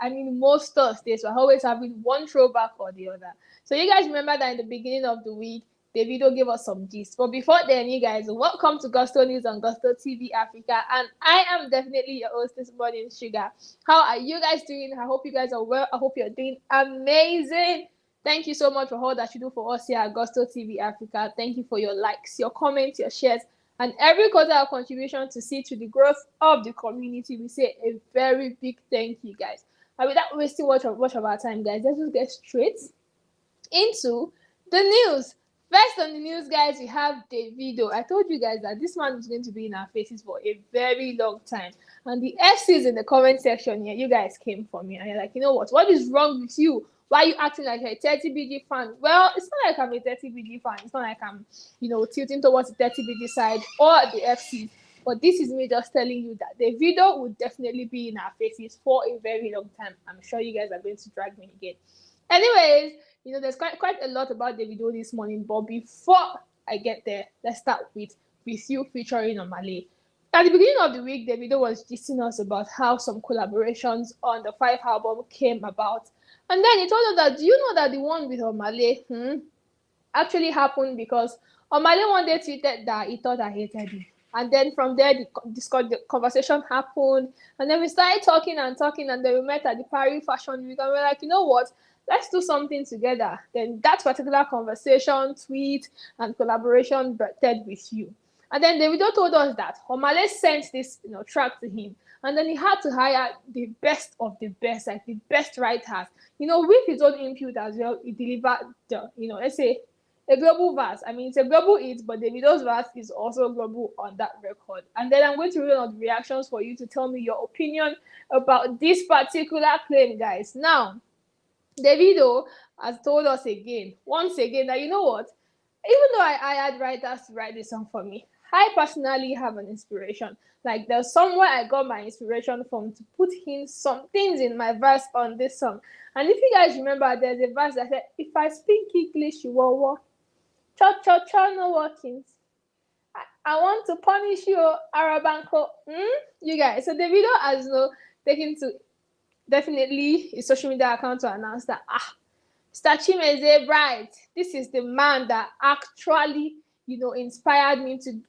I mean, most Thursdays, we're always having one throwback or the other. So you guys remember that in the beginning of the week, Davido gave us some gist. But before then, you guys, welcome to Gusto News on Gusto TV Africa. And I am definitely your host this morning, Sugar. How are you guys doing? I hope you guys are well. I hope you're doing amazing. Thank you so much for all that you do for us here at Gusto TV Africa. Thank you for your likes, your comments, your shares, and every quarter of contribution to see to the growth of the community. We say a very big thank you, guys. And without wasting much of our time, guys, let's just get straight into the news. First on the news, guys, we have Davido. I told you guys that this man is going to be in our faces for a very long time. And the FCs in the comment section here, you guys came for me. And you're like, you know what? What is wrong with you? Why are you acting like a 30BG fan? Well, it's not like I'm a 30BG fan. It's not like I'm, tilting towards the 30BG side or the FC. But this is me just telling you that the video will definitely be in our faces for a very long time. I'm sure you guys are going to drag me again. Anyways, there's quite a lot about Davido this morning. But before I get there, let's start with You featuring Omale. At the beginning of the week, Davido was teasing us about how some collaborations on the 5 album came about. And then he told us that, do you know that the one with Omale actually happened because Omale one day tweeted that he thought I hated him. And then from there, the conversation happened. And then we started talking, and then we met at the Paris Fashion Week. And we were like, you know what? Let's do something together. Then that particular conversation, tweet, and collaboration birthed with You. And then Davido told us that Omale sent this track to him. And then he had to hire the best of the best, like the best writers. With his own input as well, he delivered the, let's say, a global verse. I mean, it's a global hit, but Davido's verse is also global on that record. And then I'm going to read out the reactions for you to tell me your opinion about this particular claim, guys. Now, Davido has told us once again, that you know what? Even though I had writers to write this song for me, I personally have an inspiration. Like, there's somewhere I got my inspiration from to put in some things in my verse on this song. And if you guys remember, there's a verse that said, if I speak English, you will walk. Cha, no workings. I want to punish you, Arabanco. You guys. So Davido has taken to definitely his social media account to announce that, Stachimeze, right, this is the man that actually, inspired me to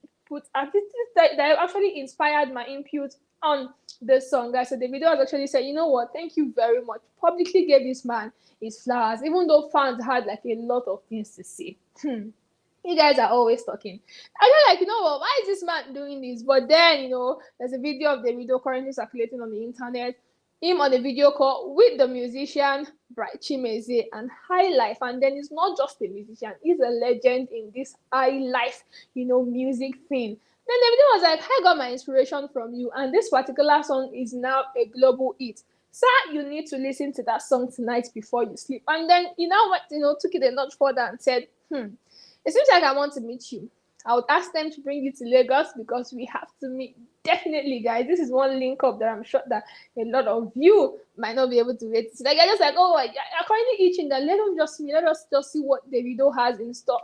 that actually inspired my input on the song, guys. So the video has actually said, you know what, thank you very much. Publicly gave this man his flowers, even though fans had like a lot of things to say. You guys are always talking. I feel like, you know what, why is this man doing this? But then, there's a video of the video currently circulating on the internet. Him on a video call with the musician Bright Chimeze and High Life. And then he's not just a musician, he's a legend in this high life, music thing. Then the video was like, I got my inspiration from you, and this particular song is now a global hit. Sir, you need to listen to that song tonight before you sleep. And then he now went, took it a notch further and said, it seems like I want to meet you. I would ask them to bring you to Lagos because we have to meet. Definitely, guys. This is one link up that I'm sure that a lot of you might not be able to wait. Like, I just like, I'm currently itching that. Let us just see what Davido has in store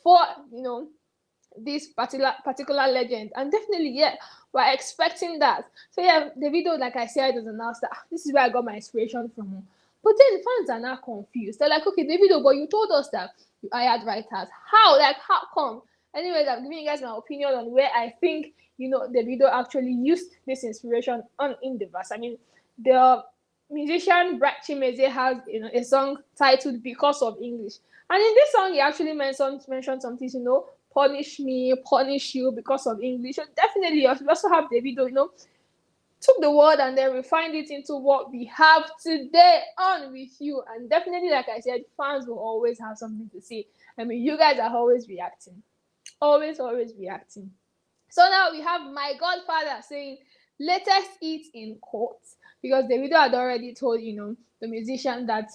for this particular legend. And definitely, yeah, we're expecting that. So yeah, Davido, like I said, has announced that this is where I got my inspiration from. But then fans are now confused. They're like, okay, Davido, but you told us that you hired writers. How? Like, how come? Anyways, I'm giving you guys my opinion on where I think, Davido actually used this inspiration on in the verse. I mean, the musician Bright Chimeze has, a song titled Because of English. And in this song, he actually mentioned some things, punish me, punish you because of English. So definitely, you also have Davido, took the word and then refined it into what we have today on With You. And definitely, like I said, fans will always have something to say. I mean, you guys are always reacting. Always reacting. So now we have my godfather saying latest hit in quotes, because Davido had already told the musician that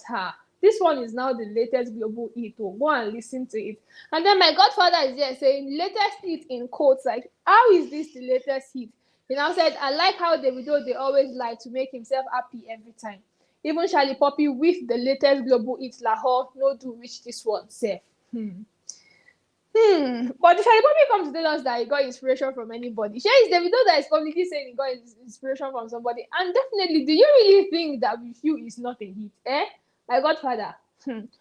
this one is now the latest global hit. Go and listen to it. And then my godfather is there saying latest hit in quotes. Like, how is this the latest hit? He now said, I like how Davido, they always like to make himself happy every time. Even Charlie Poppy with the latest global hit, Lahore, no do reach this one safe. But the Shadi probably comes to tell us that he got inspiration from anybody. Sure, it's Davido that is publicly saying he got inspiration from somebody. And definitely, do you really think that With You is not a hit? My Godfather.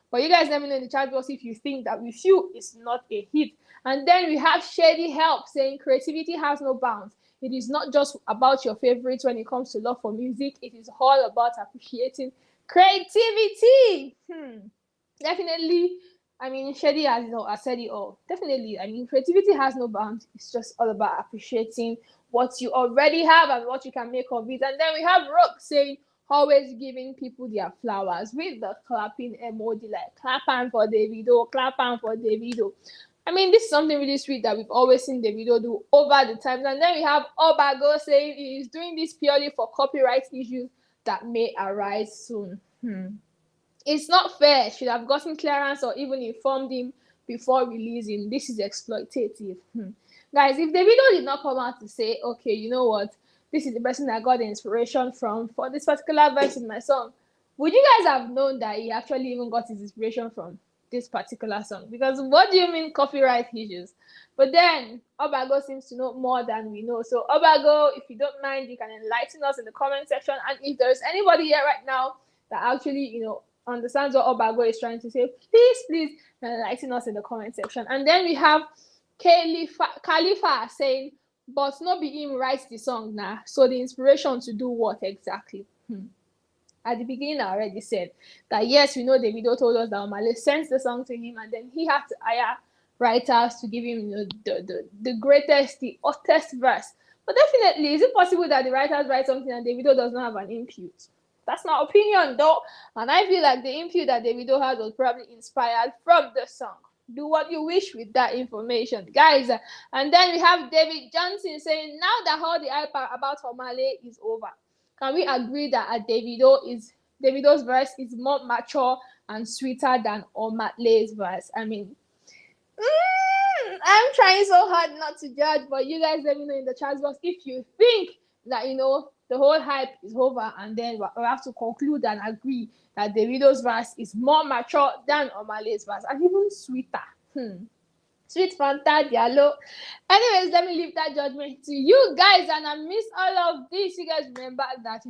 But you guys let me know in the chat box if you think that With You is not a hit. And then we have Shady Help saying creativity has no bounds. It is not just about your favorites when it comes to love for music. It is all about appreciating creativity. Definitely. I mean, Shady has said it all. Definitely. I mean, creativity has no bounds. It's just all about appreciating what you already have and what you can make of it. And then we have Rock saying, always giving people their flowers with the clapping emoji, like clap hand for Davido, clap hand for Davido. I mean, this is something really sweet that we've always seen Davido do over the times. And then we have Obago saying he is doing this purely for copyright issues that may arise soon. It's not fair. Should have gotten clearance or even informed him before releasing. This is exploitative. Guys, if Davido did not come out to say, okay, you know what, this is the person I got the inspiration from for this particular verse in my song, would you guys have known that he actually even got his inspiration from this particular song? Because what do you mean copyright issues? But then Obago seems to know more than we know. So Obago, if you don't mind, you can enlighten us in the comment section. And if there's anybody here right now that actually, understands what Obago is trying to say, please enlighten us in the comment section. And then we have Khalifa saying, but not be him writes the song now. So the inspiration to do what exactly? At the beginning, I already said that yes, we know Davido told us that Omale sent the song to him, and then he had to hire writers to give him the greatest, the hottest verse. But definitely, is it possible that the writers write something and Davido does not have an input? That's my opinion, though. And I feel like the input that Davido had was probably inspired from the song. Do what you wish with that information, guys. And then we have David Johnson saying, now that all the hype about Omale is over, can we agree that Davido's verse is more mature and sweeter than Omale's verse? I mean, I'm trying so hard not to judge, but you guys let me know in the chat box if you think that the whole hype is over, and then we have to conclude and agree that Davido's verse is more mature than Omale's verse and even sweeter. Sweet Fanta Diallo. Anyways, let me leave that judgment to you guys. And amidst all of this, you guys remember that,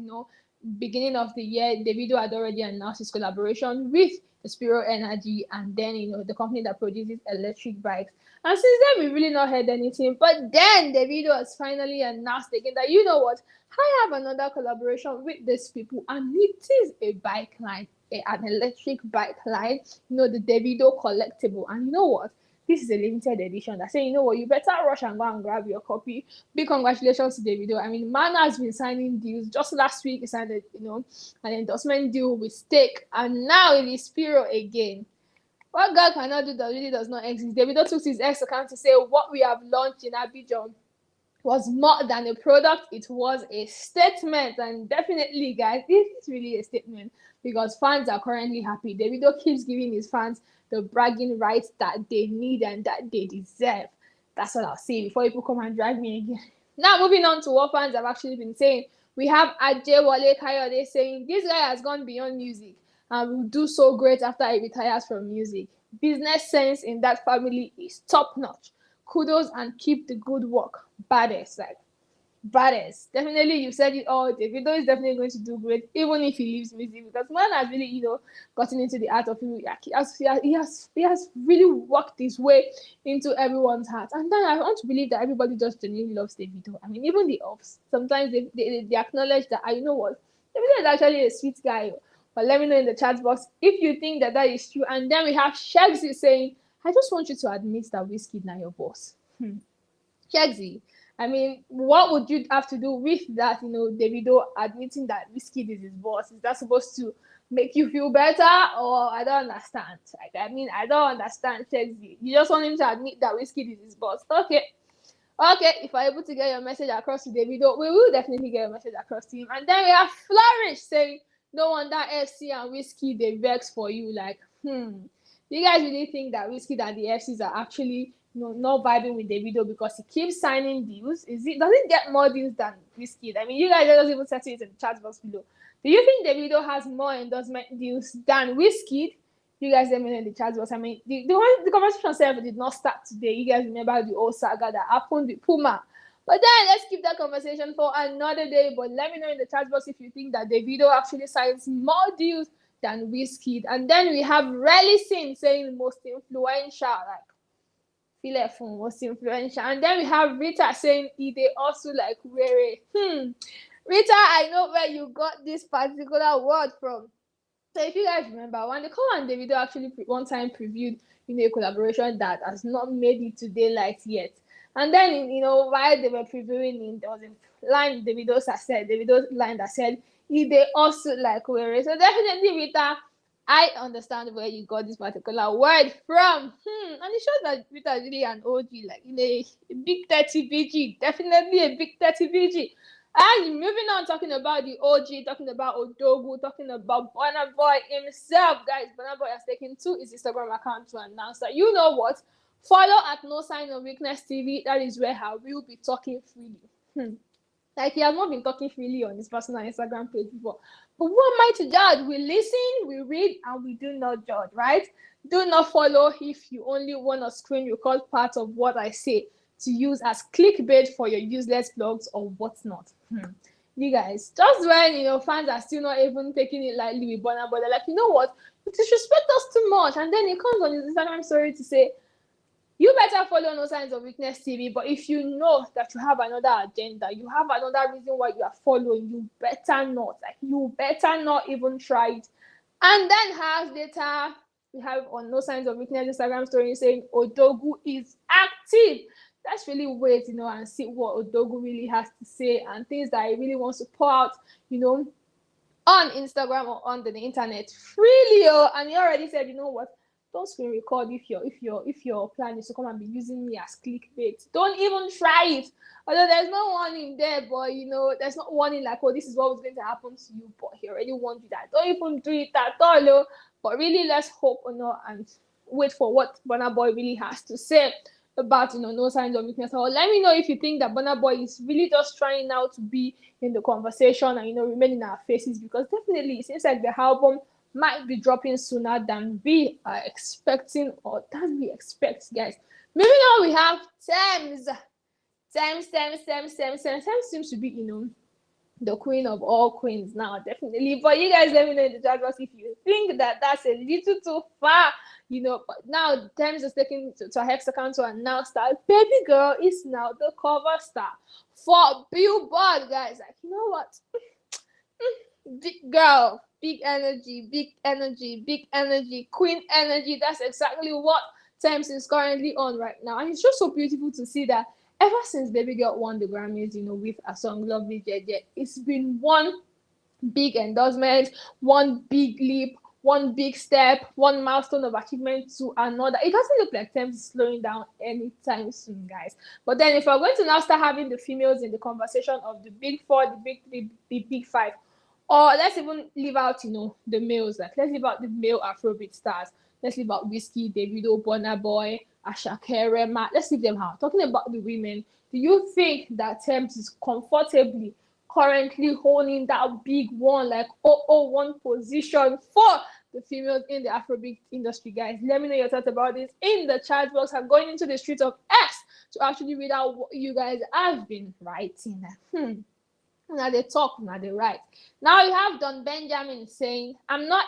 beginning of the year, Davido had already announced his collaboration with the Spiro Energy and then, the company that produces electric bikes. And since then, we've really not heard anything. But then Davido has finally announced again that, you know what, I have another collaboration with these people, and it is a bike line, an electric bike line, the Davido collectible. And you know what? This is a limited edition. That say, you know what, you better rush and go and grab your copy. Big congratulations to Davido. I mean, man has been signing deals. Just last week, he signed an endorsement deal with Stake, and now it is Spiro again. What God cannot do that really does not exist. Davido took his ex account to say what we have launched in Abidjan was more than a product, it was a statement. And definitely, guys, it is really a statement because fans are currently happy. Davido keeps giving his fans the bragging rights that they need and that they deserve. That's what I'll say before people come and drag me again. Now, moving on to what fans have actually been saying. We have Ajay Wale Kayode saying, this guy has gone beyond music and will do so great after he retires from music. Business sense in that family is top notch. Kudos and keep the good work. Baddest. Definitely, you said it all. Davido is definitely going to do great, even if he leaves music, because man has really, gotten into the art of music. He has really worked his way into everyone's heart. And then I want to believe that everybody just genuinely loves Davido. I mean, even the offs, sometimes they acknowledge that, you know what, Davido is actually a sweet guy. But let me know in the chat box if you think that is true. And then we have Shegsy saying, I just want you to admit that Wizkid now your boss. Shegsy, I mean, what would you have to do with that, Davido admitting that Wizkid is his boss? Is that supposed to make you feel better? Or I don't understand. I don't understand, Shegsy. You just want him to admit that Wizkid is his boss. Okay, if I'm able to get your message across to Davido, we will definitely get your message across to him. And then we have Flourish saying, no wonder FC and Wizkid, they vex for you. Like, do you guys really think that Wizkid and the FCs are actually not vibing with Davido because he keeps signing deals? Does it get more deals than Wizkid? I mean, you guys just even settle it in the chat box below. Do you think Davido has more endorsement deals than Wizkid? You guys let me know in the chat box. I mean, the conversation itself did not start today. You guys remember the old saga that happened with Puma. But then let's keep that conversation for another day. But let me know in the chat box if you think that Davido actually signs more deals than Wizkid. And then we have Relicin saying most influential, like feel from most influential. And then we have Rita saying they also like Rere. Rita, I know where you got this particular word from. So if you guys remember, when the Cole and Davido actually one time previewed, a collaboration that has not made it to daylight yet. And then, while they were previewing it, there was a line Davido's line that said, they also like Were. So definitely, Rita, I understand where you got this particular word from. And it shows that Rita is really an OG, like a big 30 BG, definitely a big 30 BG. And moving on, talking about the OG, talking about Odogu, talking about Burna Boy himself, guys. Burna Boy has taken to his Instagram account to announce that, you know what? Follow at No Sign of Weakness TV. That is where I will be talking freely. Like, he has not been talking freely on his personal Instagram page before. But who am I to judge? We listen, we read, and we do not judge, right? Do not follow if you only want to screen record part of what I say to use as clickbait for your useless blogs or whatnot. You guys, just when fans are still not even taking it lightly with Burna, but they're like, you know what, you disrespect us too much, and then he comes on his Instagram story to say, you better follow No Signs of Weakness TV, but if you know that you have another agenda, you have another reason why you are following, you better not. Like, you better not even try it. And then hours later, we have on No Signs of Weakness Instagram story saying Odogu is active. Let's really wait, and see what Odogu really has to say and things that he really wants to pour out, on Instagram or on the internet freely. And he already said, you know what? Don't screen record if your plan is to come and be using me as clickbait. Don't even try it. Although there's no warning there, but there's not warning like, oh, this is what was going to happen to you. But he already warned you that. Don't even do it at all. But really, let's hope and wait for what Burna Boy really has to say about No Signs of Weakness. Or let me know if you think that Burna Boy is really just trying now to be in the conversation and remain in our faces, because definitely it seems like the album might be dropping sooner than we are expecting or than we expect, guys. Moving on, we have Tems. Tems seems to be, the queen of all queens now, definitely. But you guys let me know in the chat box if you think that that's a little too far, But now Tems is taking to her Hex account to announce that Baby Girl is now the cover star for Billboard, guys. Like, you know what? Big girl, big energy, queen energy. That's exactly what Tems is currently on right now. And it's just so beautiful to see that ever since Baby Girl won the Grammys, with a song Lovely JJ, it's been one big endorsement, one big leap, one big step, one milestone of achievement to another. It doesn't look like Tems is slowing down anytime soon, guys. But then if we're going to now start having the females in the conversation of the big four, the big three, the big five, or let's even leave out, the males. Like, let's leave out the male Afrobeat stars. Let's leave out Wizkid, Davido, Burna Boy, Asake, Rema. Let's leave them out. Talking about the women, do you think that Tems is comfortably currently holding that big one, like 001 position for the females in the Afrobeat industry, guys? Let me know your thoughts about this in the chat box. I'm going into the streets of X to actually read out what you guys have been writing. Now they talk, now they write. Now you have Don Benjamin saying, I'm not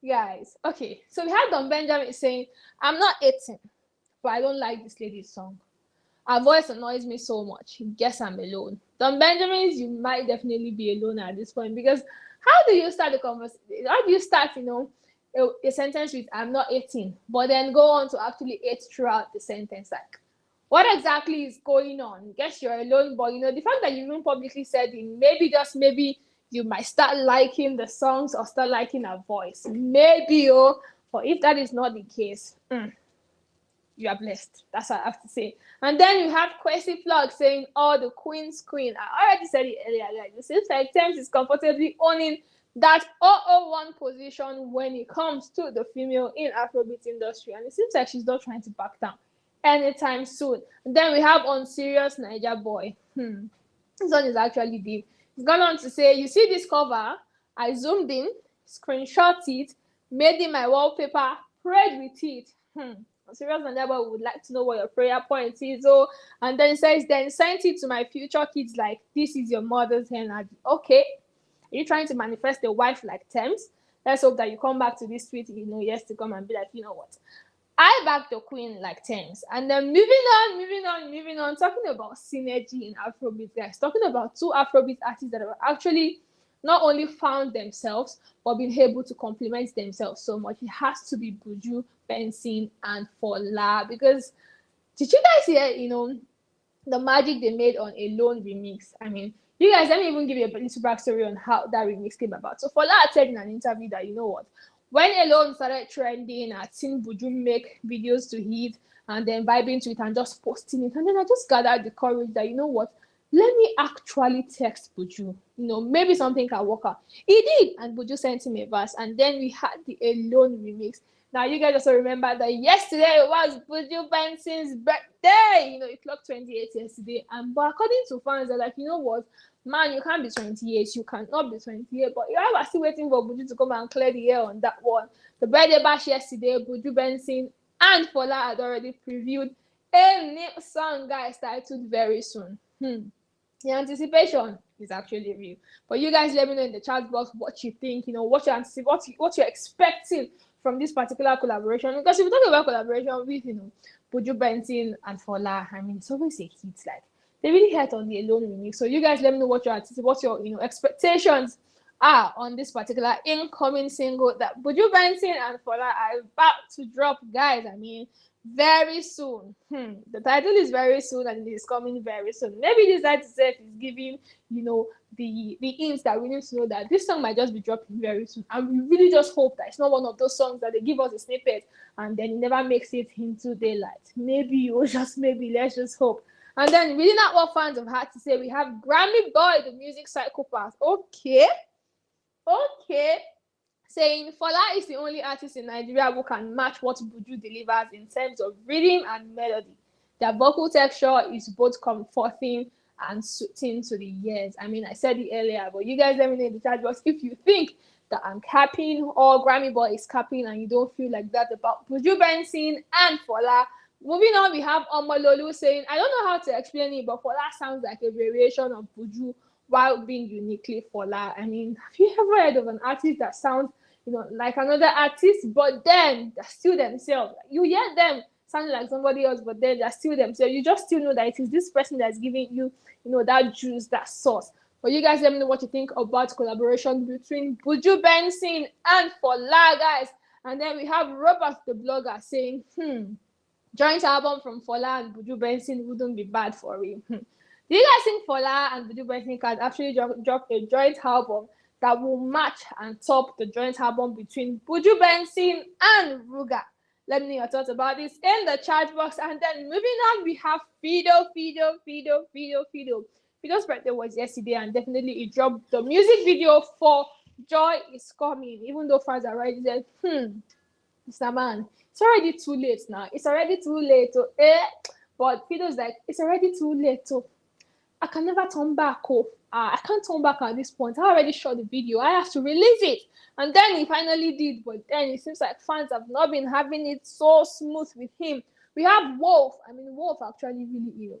guys. Okay, so we have Don Benjamin saying, I'm not 18, but I don't like this lady's song. Her voice annoys me so much. Guess I'm alone. Don Benjamin, you might definitely be alone at this point, because how do you start the conversation? How do you start, a sentence with I'm not 18, but then go on to actually 8 throughout the sentence? Like, what exactly is going on? Guess you're alone, but the fact that you even publicly said it, maybe you might start liking the songs or start liking her voice. Maybe, but if that is not the case, you are blessed. That's what I have to say. And then you have Kwesi Flog saying, oh, the queen's queen. I already said it earlier, guys. It seems like Tems is comfortably owning that 001 position when it comes to the female in Afrobeat industry. And it seems like she's not trying to back down anytime soon. And then we have On Serious Naija Boy. This one is actually deep. He's gone on to say, you see this cover? I zoomed in, screenshot it, made it my wallpaper, prayed with it. I'm serious, my neighbor would like to know what your prayer point is. Oh, and then says, then sent it to my future kids like, this is your mother's hand. Okay, are you trying to manifest a wife like Tems? Let's hope that you come back to this tweet, years to come and be like, you know what? I back the queen like Tems. And then moving on, talking about synergy in Afrobeat, guys. Talking about two Afrobeat artists that have actually not only found themselves, but been able to complement themselves so much. It has to be Buju, Benson, and Fola. Because did you guys hear, the magic they made on Alone remix? I mean, you guys, let me even give you a little backstory on how that remix came about. So Fola said in an interview that, you know what, when Alone started trending, I'd seen Buju make videos to hit and then vibing to it and just posting it. And then I just gathered the courage that, you know what, let me actually text Buju. Maybe something can work out. He did, and Buju sent him a verse. And then we had the Alone remix. Now, you guys also remember that yesterday was Buju Benson's birthday. He clocked 28 yesterday. But according to fans, they're like, you know what? Man, you can't be 28. You cannot be 28. But you are still waiting for Buju to come and clear the air on that one. The birthday bash yesterday, Buju Benson and Fola had already previewed a new song, guys, titled Very Soon. The anticipation is actually real. But you guys let me know in the chat box what you think, what you're expecting from this particular collaboration. Because if we talk about collaboration with, Buju Benson and Fola, I mean, it's always a hit. Like, they really hit on the Alone remix. So you guys let me know what your expectations are on this particular incoming single that Buju Benson and Fola are about to drop, guys. I mean, very soon. The title is Very Soon, and it is coming very soon. Maybe this title itself is giving, the hints that we need to know that this song might just be dropping very soon. And we really just hope that it's not one of those songs that they give us a snippet and then it never makes it into daylight. Maybe, or just maybe, let's just hope. And then reading out what fans have had to say, we have Grammy Boy, the music psychopath. Okay. Saying Fola is the only artist in Nigeria who can match what Buju delivers in terms of rhythm and melody. Their vocal texture is both comforting and soothing to the ears. I mean, I said it earlier, but you guys let me know in the chat box if you think that I'm capping or Grammy Boy is capping and you don't feel like that about Buju Benson and Fola. Moving on, we have Omololu saying, I don't know how to explain it, but Fola sounds like a variation of Buju while being uniquely Fola. I mean, have you ever heard of an artist that sounds like another artist, but then they're still themselves? You hear them sounding like somebody else, but then they're still themselves. You just still know that it is this person that's giving you, that juice, that sauce. But you guys let me know what you think about collaboration between Buju Benson and Fola, guys. And then we have Robert the blogger saying, joint album from Fola and Buju Benson wouldn't be bad for him. Do you guys think Fola and Buju Benson can actually drop a joint album that will match and top the joint album between Buju Benson and Ruga? Let me know your thoughts about this in the chat box. And then moving on, we have Fido. Fido's birthday was yesterday, and definitely he dropped the music video for Joy Is Coming. Even though fans are already said, Mr. Man, it's already too late now. It's already too late. But Fido's like, it's already too late. I can never turn back. I can't turn back at this point. I already shot the video. I have to release it. And then he finally did. But then it seems like fans have not been having it so smooth with him. We have Wolf. I mean, Wolf actually really,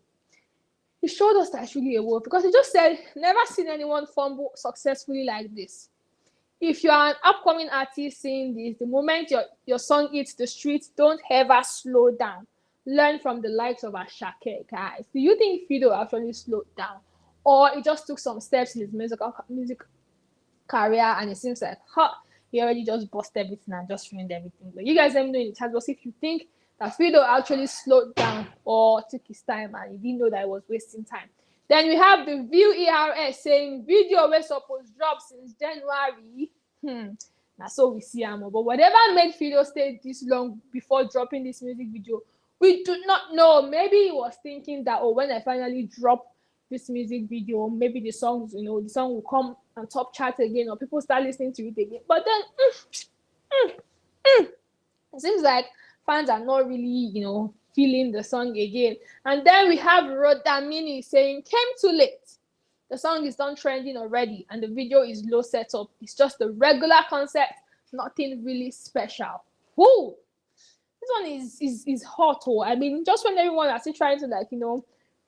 he showed us that it's really a wolf, because he just said, never seen anyone fumble successfully like this. If you are an upcoming artist seeing this, the moment your song hits the streets, don't ever slow down. Learn from the likes of Ashake, guys. Do you think Fido actually slowed down? Or he just took some steps in his music career and it seems like, he already just busted everything and just ruined everything? But you guys let me know in the chat box if you think that Fido actually slowed down or took his time and he didn't know that he was wasting time. Then we have the View ERS saying, video was supposed to drop since January. Now so we see him. But whatever made Fido stay this long before dropping this music video, we do not know. Maybe he was thinking that, when I finally drop this music video, maybe the song will come and top chart again, or people start listening to it again. But then it seems like fans are not really, feeling the song again. And then we have Rodamini saying, came too late. The song is done trending already, and the video is low setup. It's just a regular concept, nothing really special. Whoo! This one is hot. Oh, I mean, just when everyone are still trying to, like,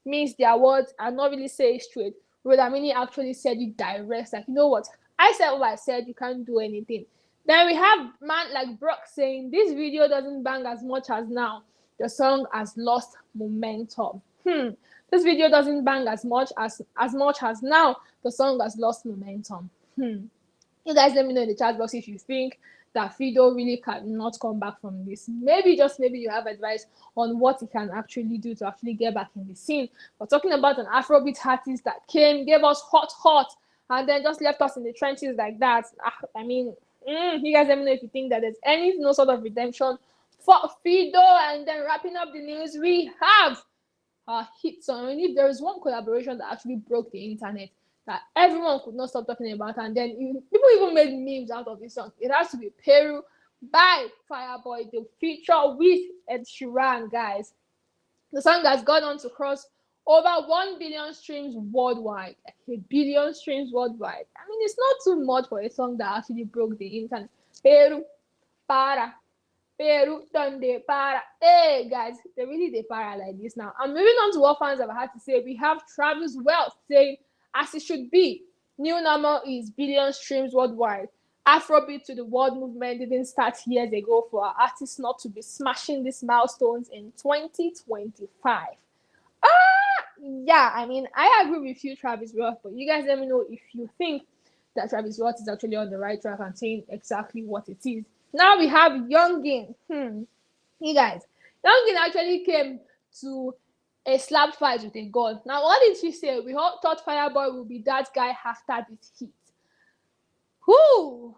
mince their words and not really say it straight, Rodamini actually said it direct. Like, you know what? I said what I said. You can't do anything. Then we have man like Brock saying this video doesn't bang as much as now. The song has lost momentum. This video doesn't bang as much as now. The song has lost momentum. You guys let me know in the chat box if you think that Fido really cannot come back from this. Maybe, just maybe, you have advice on what he can actually do to actually get back in the scene. We're talking about an Afrobeat artist that came, gave us hot, and then just left us in the trenches like that. I mean, you guys let me know if you think that there's no sort of redemption for Fido. And then wrapping up the news, we have a hit song. And if there is one collaboration that actually broke the internet, that everyone could not stop talking about, and then people even made memes out of this song, it has to be Peru by Fireboy, the feature with Ed Sheeran, guys. The song has gone on to cross over 1 billion streams worldwide. Like 1 billion streams worldwide. I mean, it's not too much for a song that actually broke the internet. Peru, donde para. Hey, guys, they really they para like this now. And moving on to what fans have had to say, we have Travis Welch saying, as it should be, new normal is billion streams worldwide. Afrobeat to the world movement didn't start years ago for our artists not to be smashing these milestones in 2025. Yeah, I mean, I agree with you, Travis Welch, but you guys let me know if you think that Travis Welch is actually on the right track and saying exactly what it is. Now we have Youngin. You guys, Youngin actually came to a slap fight with a gun. Now, what did she say? We all thought Fireboy would be that guy after this hit. Who?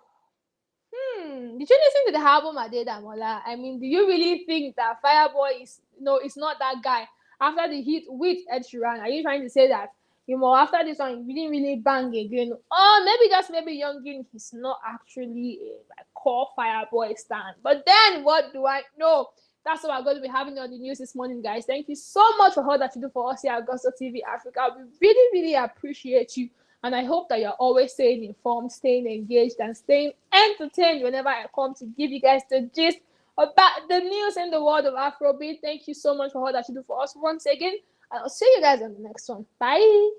Did you listen to the album Adeda Mola? I mean, do you really think that Fireboy is not that guy after the hit with Ed Sheeran? Are you trying to say that after this one he didn't really bang again? Or maybe Youngin he's not actually a core Fireboy stan. But then what do I know? That's what we're going to be having on the news this morning, guys. Thank you so much for all that you do for us here at Gusto TV Africa. We really, really appreciate you. And I hope that you're always staying informed, staying engaged, and staying entertained whenever I come to give you guys the gist about the news in the world of Afrobeat. Thank you so much for all that you do for us once again. And I'll see you guys on the next one. Bye.